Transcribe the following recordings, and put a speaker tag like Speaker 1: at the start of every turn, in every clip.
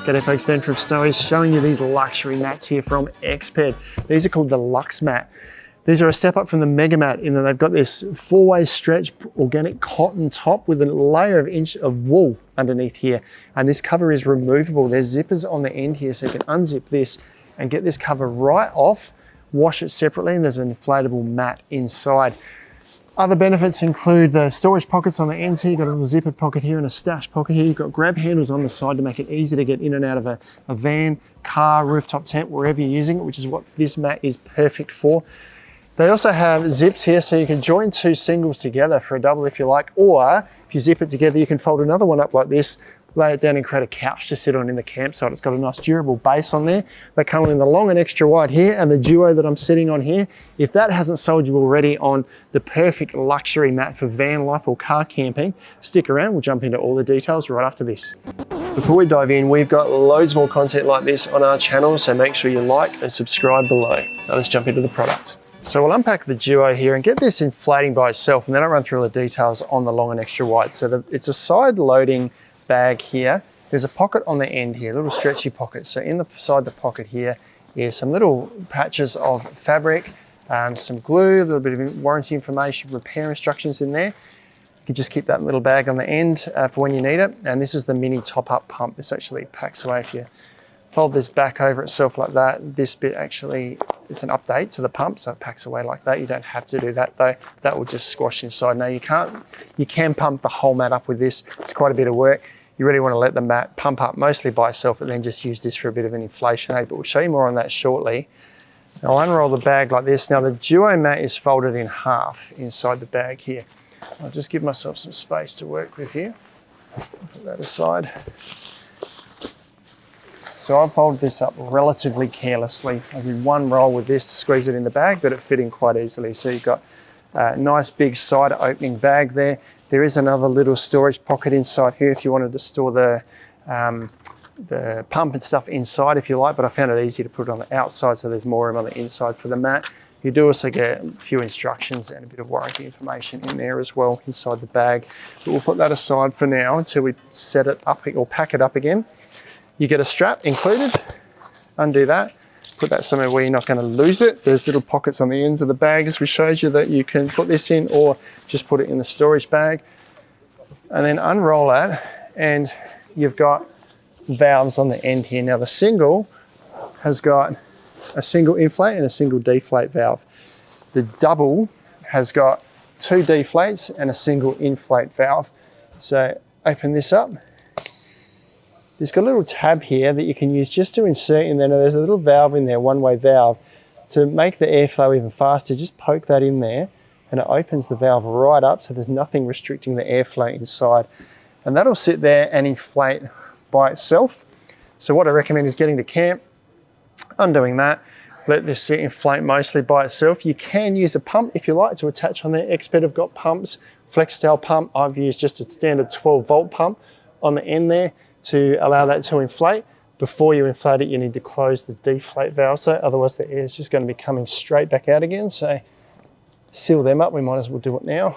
Speaker 1: G'day folks, Ben from Snowy's showing you these luxury mats here from Exped. These are called the LuxeMat. These are a step up from the Mega Mat in that they've got this 4-way stretch organic cotton top with a layer of inch of wool underneath here. And this cover is removable. There's zippers on the end here, so you can unzip this and get this cover right off, wash it separately, and there's an inflatable mat inside. Other benefits include the storage pockets on the ends here. You've got a little zippered pocket here and a stash pocket here. You've got grab handles on the side to make it easy to get in and out of a van, car, rooftop tent, wherever you're using it, which is what this mat is perfect for. They also have zips here, so you can join two singles together for a double if you like, or if you zip it together, you can fold another one up like this, lay it down and create a couch to sit on in the campsite. It's got a nice durable base on there. They come in the long and extra wide here and the Duo that I'm sitting on here. If that hasn't sold you already on the perfect luxury mat for van life or car camping, stick around. We'll jump into all the details right after this. Before we dive in, we've got loads more content like this on our channel, so make sure you like and subscribe below. Now let's jump into the product. So we'll unpack the Duo here and get this inflating by itself, and then I'll run through all the details on the long and extra wide. So it's a side loading bag here. There's a pocket on the end here, a little stretchy pocket. So inside the pocket here is some little patches of fabric, some glue, a little bit of warranty information, repair instructions in there. You can just keep that little bag on the end for when you need it. And this is the mini top-up pump. This actually packs away if you fold this back over itself like that. This bit actually is an update to the pump, so it packs away like that. You don't have to do that though. That will just squash inside. Now you can pump the whole mat up with this. It's quite a bit of work. You really want to let the mat pump up mostly by itself and then just use this for a bit of an inflation aid, but we'll show you more on that shortly. I'll unroll the bag like this. Now the Duo mat is folded in half inside the bag here. I'll just give myself some space to work with here. Put that aside. So I fold this up relatively carelessly. I did one roll with this to squeeze it in the bag, but it fit in quite easily. So you've got a nice big side opening bag there. There is another little storage pocket inside here if you wanted to store the pump and stuff inside if you like, but I found it easy to put it on the outside, so there's more room on the inside for the mat. You do also get a few instructions and a bit of warranty information in there as well inside the bag. But we'll put that aside for now until we set it up or pack it up again. You get a strap included. Undo that. Put that somewhere where you're not going to lose it. There's little pockets on the ends of the bag as we showed you that you can put this in, or just put it in the storage bag. And then unroll that and you've got valves on the end here. Now the single has got a single inflate and a single deflate valve. The double has got 2 deflates and a single inflate valve. So open this up. There's got a little tab here that you can use just to insert in there. Now there's a little valve in there, one-way valve. To make the airflow even faster, just poke that in there and it opens the valve right up, so there's nothing restricting the airflow inside. And that'll sit there and inflate by itself. So what I recommend is getting to camp, undoing that, let this sit inflate mostly by itself. You can use a pump if you like to attach on there. Exped have got pumps, flex style pump. I've used just a standard 12-volt pump on the end there to allow that to inflate. Before you inflate it, you need to close the deflate valve, so otherwise the air is just going to be coming straight back out again. So seal them up. We might as well do it now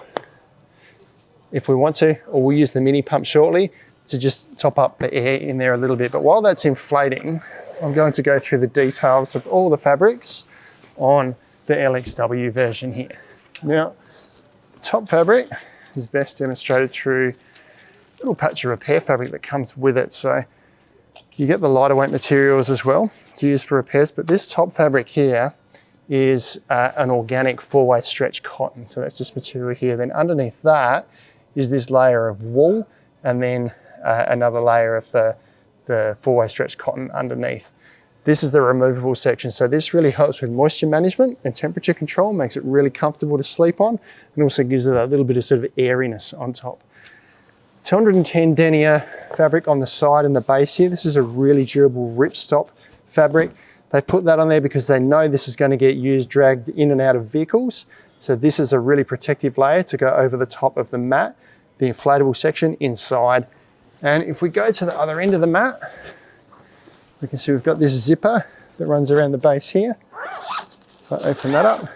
Speaker 1: if we want to, or we'll use the mini pump shortly to just top up the air in there a little bit. But while that's inflating, I'm going to go through the details of all the fabrics on the LXW version here. Now, the top fabric is best demonstrated through little patch of repair fabric that comes with it. So you get the lighter weight materials as well to use for repairs, but this top fabric here is an organic 4-way stretch cotton. So that's this material here. Then underneath that is this layer of wool, and then another layer of the 4-way stretch cotton underneath. This is the removable section. So this really helps with moisture management and temperature control, makes it really comfortable to sleep on, and also gives it a little bit of sort of airiness on top. 210 denier fabric on the side and the base here. This is a really durable ripstop fabric. They put that on there because they know this is going to get used, dragged in and out of vehicles. So this is a really protective layer to go over the top of the mat, the inflatable section inside. And if we go to the other end of the mat, we can see we've got this zipper that runs around the base here. If I open that up,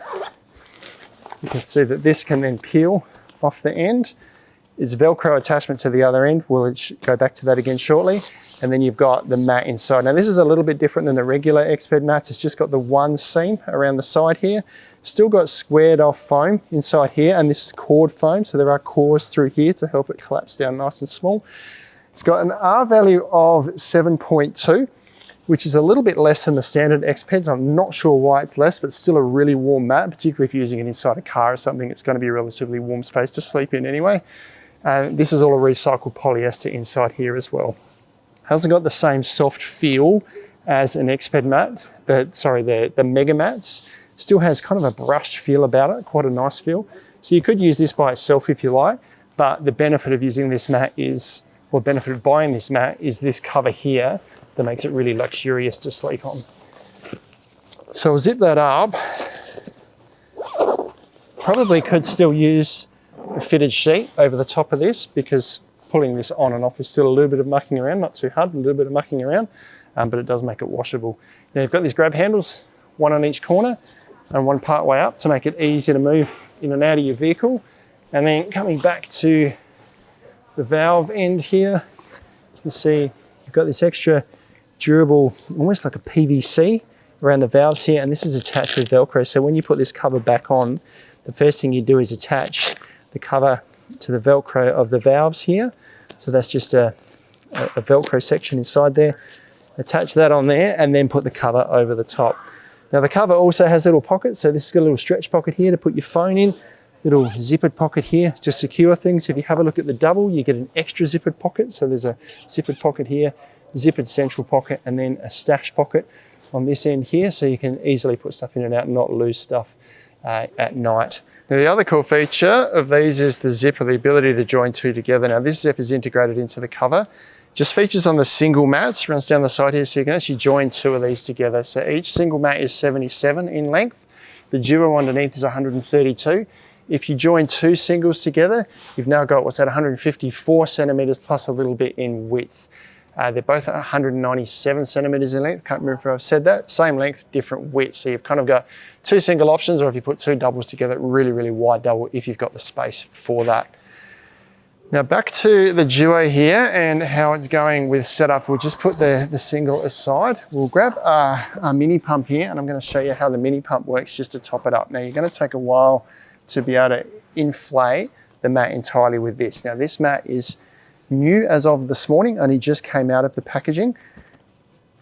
Speaker 1: you can see that this can then peel off the end. It's Velcro attachment to the other end. We'll go back to that again shortly. And then you've got the mat inside. Now this is a little bit different than the regular Exped mats. It's just got the one seam around the side here. Still got squared off foam inside here, and this is cord foam. So there are cores through here to help it collapse down nice and small. It's got an R value of 7.2, which is a little bit less than the standard Expeds. I'm not sure why it's less, but still a really warm mat, particularly if you're using it inside a car or something. It's going to be a relatively warm space to sleep in anyway. This is all a recycled polyester inside here as well. Hasn't got the same soft feel as an Exped mat, the Mega Mats. Still has kind of a brushed feel about it, quite a nice feel. So you could use this by itself if you like, but the benefit of using this mat is, or benefit of buying this mat is this cover here that makes it really luxurious to sleep on. So I'll zip that up. Probably could still use a fitted sheet over the top of this, because pulling this on and off is still a little bit of mucking around, not too hard, a little bit of mucking around, but it does make it washable. Now you've got these grab handles, one on each corner and one part way up to make it easy to move in and out of your vehicle. And then coming back to the valve end here, you can see you've got this extra durable, almost like a PVC around the valves here, and this is attached with Velcro. So when you put this cover back on, the first thing you do is attach the cover to the Velcro of the valves here. So that's just a Velcro section inside there. Attach that on there and then put the cover over the top. Now the cover also has little pockets. So this has got a little stretch pocket here to put your phone in, little zippered pocket here to secure things. If you have a look at the double, you get an extra zippered pocket. So there's a zippered pocket here, zippered central pocket, and then a stash pocket on this end here. So you can easily put stuff in and out and not lose stuff at night. Now the other cool feature of these is the zip, or the ability to join two together. Now this zip is integrated into the cover. Just features on the single mats, runs down the side here, so you can actually join two of these together. So each single mat is 77 in length. The duo underneath is 132. If you join two singles together, you've now got what's at 154 centimeters plus a little bit in width. They're both 197 centimeters in length. Can't remember if I've said that. Same length, different width. So you've kind of got two single options, or if you put two doubles together, really, really wide double if you've got the space for that. Now back to the Duo here and how it's going with setup. We'll just put the single aside. We'll grab a mini pump here, and I'm going to show you how the mini pump works just to top it up. Now you're going to take a while to be able to inflate the mat entirely with this. Now this mat is new as of this morning, only just came out of the packaging.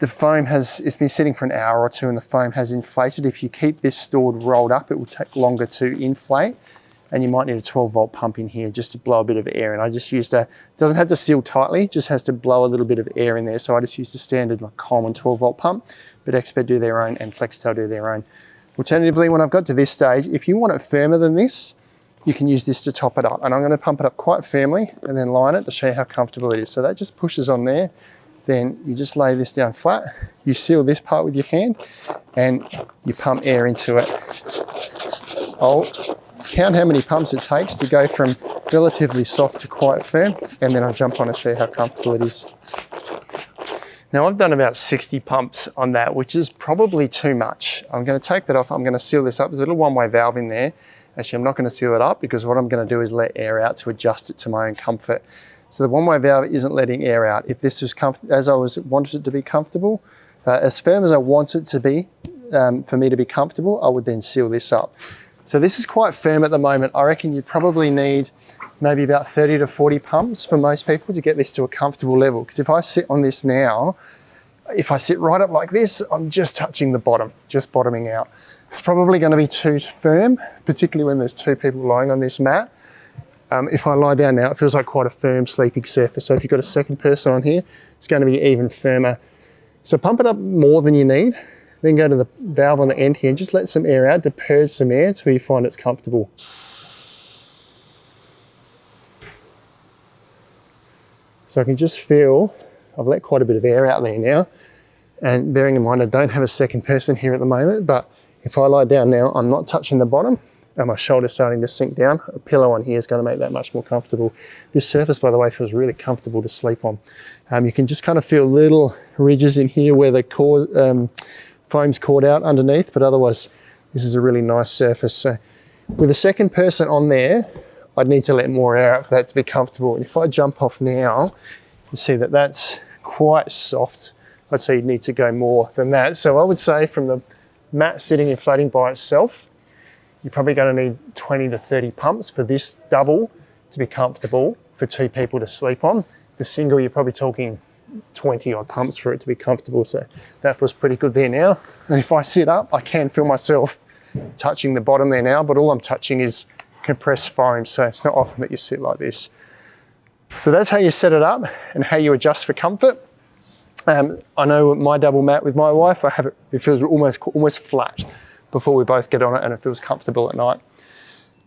Speaker 1: The foam it's been sitting for an hour or two and the foam has inflated. If you keep this stored rolled up, it will take longer to inflate, and you might need a 12-volt pump in here just to blow a bit of air in. I just used doesn't have to seal tightly, just has to blow a little bit of air in there. So I just used a standard like common 12-volt pump, but Exped do their own and Flextail do their own. Alternatively, when I've got to this stage, if you want it firmer than this, you can use this to top it up. And I'm going to pump it up quite firmly and then line it to show you how comfortable it is. So that just pushes on there. Then you just lay this down flat. You seal this part with your hand and you pump air into it. I'll count how many pumps it takes to go from relatively soft to quite firm, and then I'll jump on and show you how comfortable it is. Now I've done about 60 pumps on that, which is probably too much. I'm going to take that off. I'm going to seal this up. There's a little one-way valve in there. Actually, I'm not going to seal it up because what I'm going to do is let air out to adjust it to my own comfort. So the one-way valve isn't letting air out. If this was as I wanted it to be comfortable, as firm as I want it to be, for me to be comfortable, I would then seal this up. So this is quite firm at the moment. I reckon you probably need maybe about 30 to 40 pumps for most people to get this to a comfortable level. Because if I sit on this now, if I sit right up like this, I'm just touching the bottom, just bottoming out. It's probably going to be too firm, particularly when there's two people lying on this mat. If I lie down now, it feels like quite a firm sleeping surface. So if you've got a second person on here, it's going to be even firmer. So pump it up more than you need. Then go to the valve on the end here and just let some air out to purge some air until you find it's comfortable. So I can just feel, I've let quite a bit of air out there now. And bearing in mind, I don't have a second person here at the moment, but if I lie down now, I'm not touching the bottom and my shoulder's starting to sink down. A pillow on here is going to make that much more comfortable. This surface, by the way, feels really comfortable to sleep on. You can just kind of feel little ridges in here where the foam's caught out underneath, but otherwise this is a really nice surface. So with a second person on there, I'd need to let more air out for that to be comfortable. And if I jump off now, you see that that's quite soft. I'd say you'd need to go more than that. So I would say from the mat sitting inflating by itself, you're probably going to need 20 to 30 pumps for this double to be comfortable for 2 people to sleep on. The single, you're probably talking 20 odd pumps for it to be comfortable. So that feels pretty good there now. And if I sit up, I can feel myself touching the bottom there now, but all I'm touching is compressed foam. So it's not often that you sit like this. So that's how you set it up and how you adjust for comfort. I know my double mat with my wife, it feels almost flat before we both get on it, and it feels comfortable at night.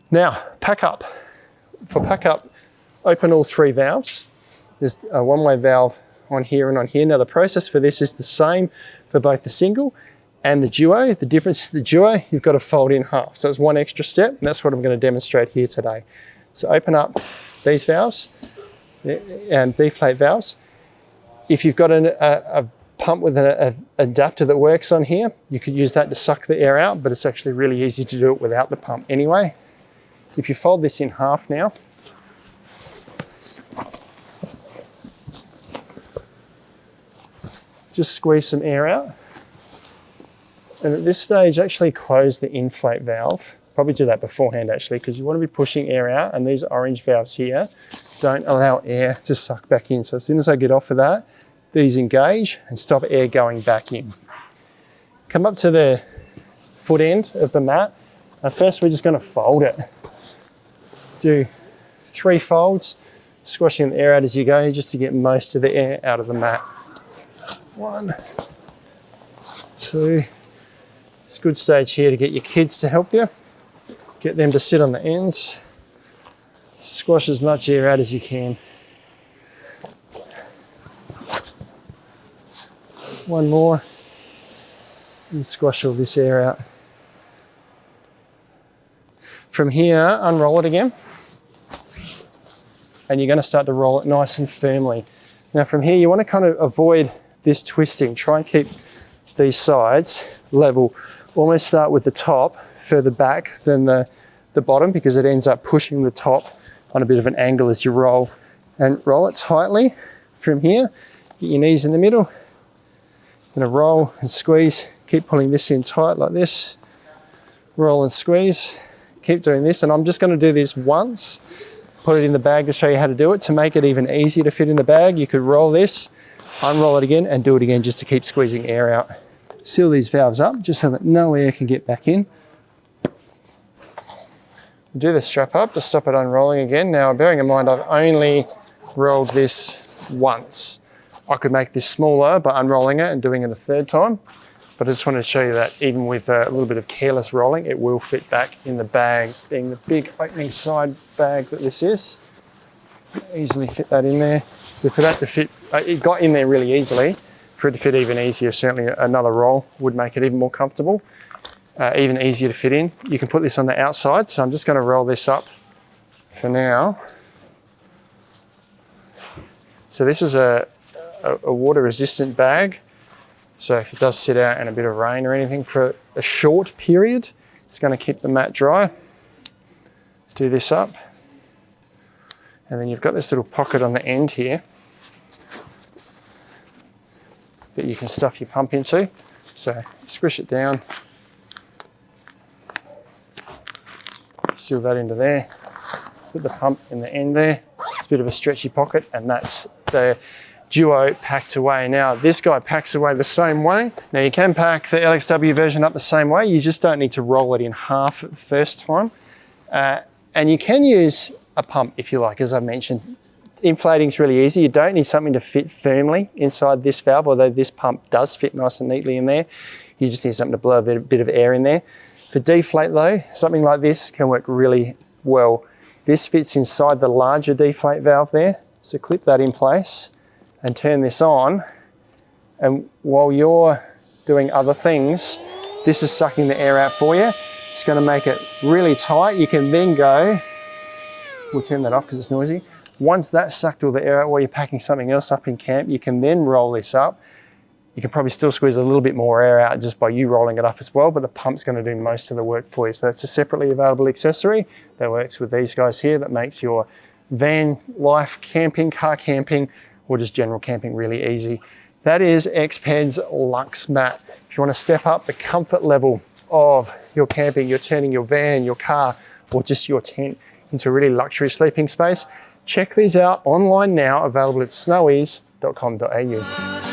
Speaker 1: Now, pack up. For pack up, open all 3 valves. There's a one-way valve on here and on here. Now the process for this is the same for both the single and the duo. The difference is the duo, you've got to fold in half. So it's one extra step, and that's what I'm going to demonstrate here today. So open up these valves and deflate valves. If you've got a pump with an adapter that works on here, you could use that to suck the air out, but it's actually really easy to do it without the pump anyway. If you fold this in half now, just squeeze some air out. And at this stage, actually close the inflate valve. Probably do that beforehand actually, because you want to be pushing air out, and these orange valves here don't allow air to suck back in. So as soon as I get off of that, these engage and stop air going back in. Come up to the foot end of the mat. And first we're just going to fold it. Do 3 folds, squashing the air out as you go, just to get most of the air out of the mat. 1, 2. It's a good stage here to get your kids to help you. Get them to sit on the ends. Squash as much air out as you can. 1 more, and squash all this air out. From here, unroll it again, and you're going to start to roll it nice and firmly. Now from here, you want to kind of avoid this twisting. Try and keep these sides level. Almost start with the top further back than the bottom, because it ends up pushing the top on a bit of an angle as you roll. And roll it tightly from here. Get your knees in the middle. Gonna roll and squeeze, keep pulling this in tight like this. Roll and squeeze, keep doing this. And I'm just gonna do this once, put it in the bag to show you how to do it. To make it even easier to fit in the bag, you could roll this, unroll it again, and do it again just to keep squeezing air out. Seal these valves up just so that no air can get back in. Do the strap up to stop it unrolling again. Now, bearing in mind, I've only rolled this once. I could make this smaller by unrolling it and doing it a 3rd time, but I just wanted to show you that even with a little bit of careless rolling, it will fit back in the bag, being the big opening side bag that this is. Easily fit that in there. So for that to fit, it got in there really easily. For it to fit even easier, certainly another roll would make it even more comfortable, even easier to fit in. You can put this on the outside, so I'm just going to roll this up for now. So this is a water resistant bag, so if it does sit out in a bit of rain or anything for a short period, it's going to keep the mat dry. Do this up, and then you've got this little pocket on the end here that you can stuff your pump into. So squish it down, seal that into there, put the pump in the end there. It's a bit of a stretchy pocket, and that's the Duo packed away. Now this guy packs away the same way. Now you can pack the LXW version up the same way, you just don't need to roll it in half the first time. And you can use a pump if you like, as I mentioned. Inflating is really easy. You don't need something to fit firmly inside this valve, although this pump does fit nice and neatly in there. You just need something to blow a bit of air in there. For deflate though, something like this can work really well. This fits inside the larger deflate valve there. So clip that in place and turn this on. And while you're doing other things, this is sucking the air out for you. It's going to make it really tight. You can then go, we'll turn that off because it's noisy. Once that's sucked all the air out while you're packing something else up in camp, you can then roll this up You can probably still squeeze a little bit more air out just by you rolling it up as well, but the pump's going to do most of the work for you. So that's a separately available accessory that works with these guys here that makes your van life, camping, car camping, or just general camping really easy. That is Exped's LuxeMat. If you want to step up the comfort level of your camping, you're turning your van, your car, or just your tent into a really luxury sleeping space, check these out online now, available at snowies.com.au.